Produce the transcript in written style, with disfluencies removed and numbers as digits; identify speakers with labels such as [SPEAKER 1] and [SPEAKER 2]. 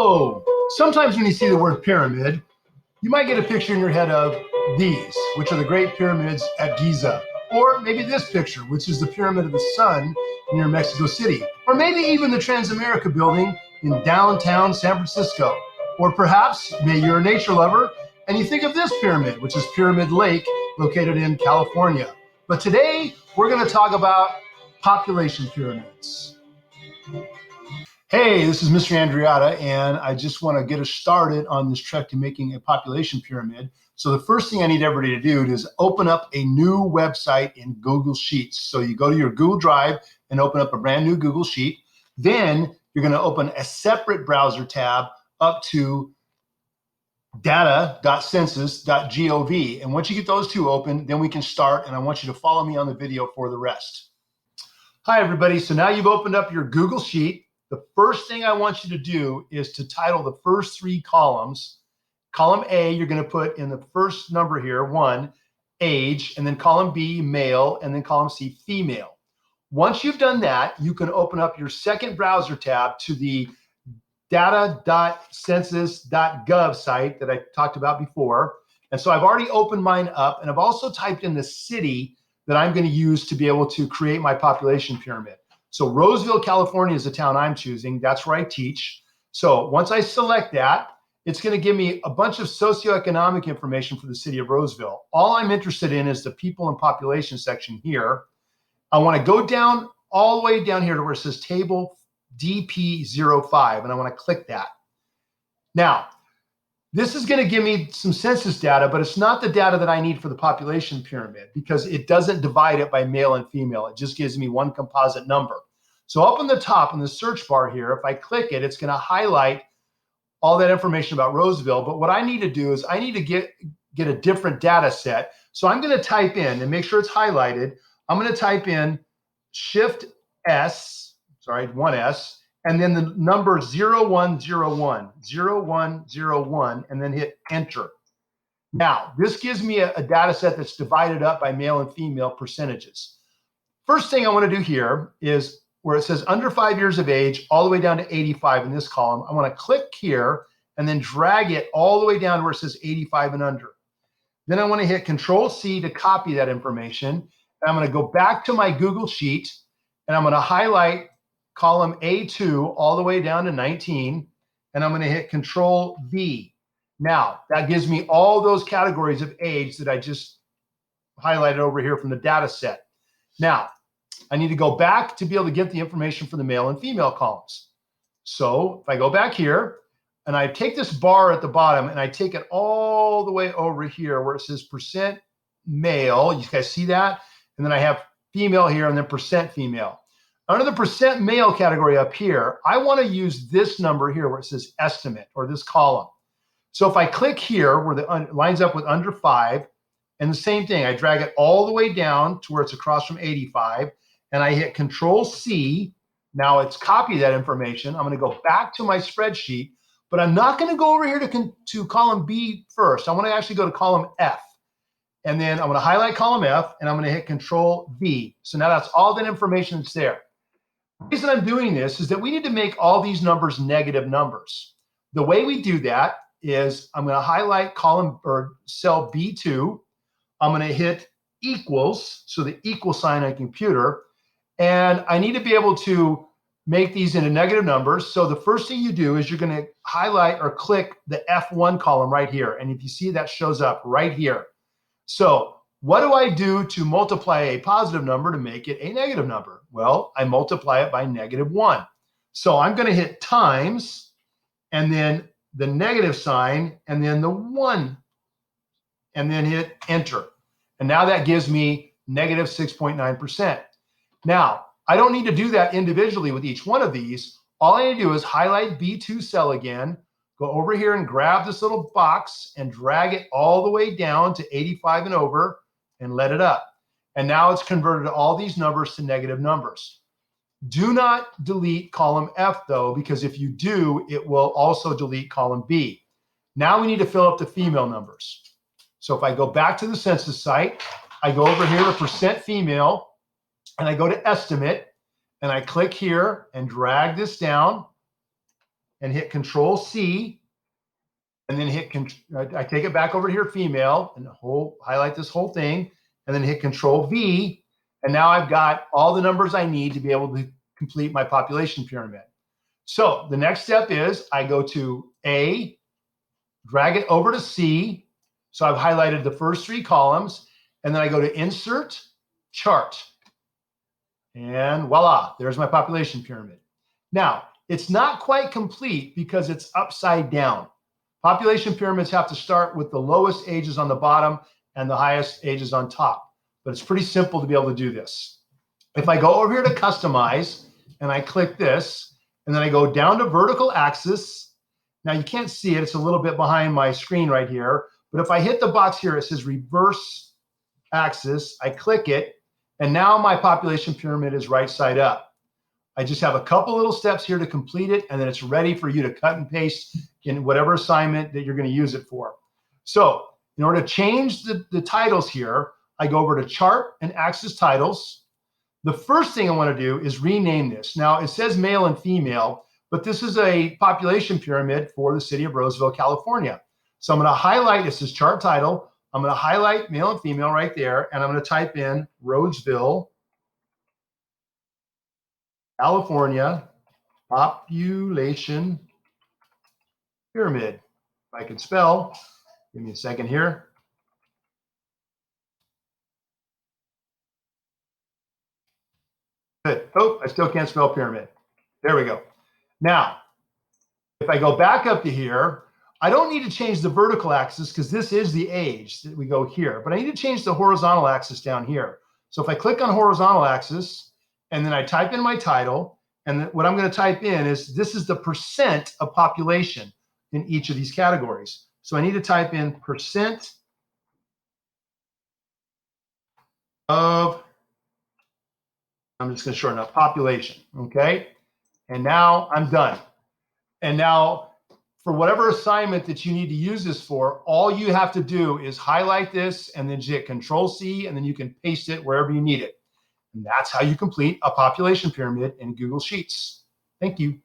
[SPEAKER 1] So sometimes when you see the word pyramid, you might get a picture in your head of these, which are the Great Pyramids at Giza. Or maybe this picture, which is the Pyramid of the Sun near Mexico City. Or maybe even the Transamerica building in downtown San Francisco. Or perhaps maybe you're a nature lover and you think of this pyramid, which is Pyramid Lake, located in California. But today we're going to talk about population pyramids. Hey, this is Mr. Andreatta, and I just want to get us started on this trek to making a population pyramid. So the first thing I need everybody to do is open up a new website in Google Sheets. So you go to your Google Drive and open up a brand new Google Sheet. Then you're going to open a separate browser tab up to data.census.gov. And once you get those two open, then we can start, and I want you to follow me on the video for the rest. Hi, everybody. So now you've opened up your Google Sheet. The first thing I want you to do is to title the first three columns. Column A, you're going to put in the first number here, 1, age, and then column B, male, and then column C, female. Once you've done that, you can open up your second browser tab to the data.census.gov site that I talked about before. And so I've already opened mine up, and I've also typed in the city that I'm going to use to be able to create my population pyramid. So Roseville, California is the town I'm choosing. That's where I teach. So once I select that, it's going to give me a bunch of socioeconomic information for the city of Roseville. All I'm interested in is the people and population section here. I want to go down all the way down here to where it says table DP05, and I want to click that. Now, this is going to give me some census data, but it's not the data that I need for the population pyramid because it doesn't divide it by male and female. It just gives me one composite number. So up on the top in the search bar here, if I click it, it's going to highlight all that information about Roseville. But what I need to do is I need to get a different data set. So I'm going to type in, and make sure it's highlighted, I'm going to type in Shift S, sorry, 1S, and then the number 0101, 0101, and then hit enter. Now, this gives me a data set that's divided up by male and female percentages. First thing I want to do here is where it says under 5 years of age, all the way down to 85 in this column. I want to click here and then drag it all the way down to where it says 85 and under. Then I want to hit Control-C to copy that information. And I'm going to go back to my Google Sheet, and I'm going to highlight column A2 all the way down to 19, and I'm going to hit Control-V. Now, that gives me all those categories of age that I just highlighted over here from the data set. Now, I need to go back to be able to get the information for the male and female columns. So if I go back here, and I take this bar at the bottom, and I take it all the way over here where it says percent male. You guys see that? And then I have female here, and then percent female. Under the percent male category up here, I want to use this number here where it says estimate, or this column. So if I click here where it lines up with under 5, and the same thing, I drag it all the way down to where it's across from 85, and I hit Control-C. Now it's copied that information. I'm going to go back to my spreadsheet, but I'm not going to go over here to column B first. I want to actually go to column F. And then I'm going to highlight column F, and I'm going to hit Control-V. So now that's all that information that's there. The reason I'm doing this is that we need to make all these numbers negative numbers. The way we do that is I'm going to highlight column or cell B2. I'm going to hit equals, so the equal sign on a computer, and I need to be able to make these into negative numbers. So the first thing you do is you're going to highlight or click the F1 column right here, and if you see that shows up right here. So what do I do to multiply a positive number to make it a negative number? Well, I multiply it by -1. So I'm going to hit times, and then the negative sign, and then the 1, and then hit enter. And now that gives me -6.9%. Now, I don't need to do that individually with each one of these. All I need to do is highlight B2 cell again, go over here and grab this little box and drag it all the way down to 85 and over and let it up. And now it's converted all these numbers to negative numbers. Do not delete column F though, because if you do, it will also delete column B. Now we need to fill up the female numbers. So if I go back to the census site, I go over here to percent female, and I go to estimate, and I click here and drag this down, and hit Control C, and then I take it back over here, female, and highlight this whole thing, and then hit Control V, and now I've got all the numbers I need to be able to complete my population pyramid. So the next step is I go to A, drag it over to C. So I've highlighted the first 3 columns, and then I go to Insert, Chart. And voila, there's my population pyramid. Now, it's not quite complete because it's upside down. Population pyramids have to start with the lowest ages on the bottom and the highest ages on top. But it's pretty simple to be able to do this. If I go over here to Customize, and I click this, and then I go down to Vertical Axis. Now, you can't see it. It's a little bit behind my screen right here. But if I hit the box here, it says Reverse Axis. I click it, and now my population pyramid is right side up. I just have a couple little steps here to complete it, and then it's ready for you to cut and paste in whatever assignment that you're going to use it for. So in order to change the titles here, I go over to Chart and Axis Titles. The first thing I want to do is rename this. Now, it says male and female, but this is a population pyramid for the city of Roseville, California. So I'm going to highlight, this is chart title. I'm going to highlight male and female right there, and I'm going to type in Roseville, California, population pyramid. If I can spell, give me a second here. Good. Oh, I still can't spell pyramid. There we go. Now, if I go back up to here, I don't need to change the vertical axis because this is the age that we go here, but I need to change the horizontal axis down here. So if I click on horizontal axis, and then I type in my title, and what I'm going to type in is, this is the percent of population in each of these categories. So I need to type in percent of, I'm just going to shorten up, population, okay? And now I'm done. And now, for whatever assignment that you need to use this for, all you have to do is highlight this and then hit Control C, and then you can paste it wherever you need it. And that's how you complete a population pyramid in Google Sheets. Thank you.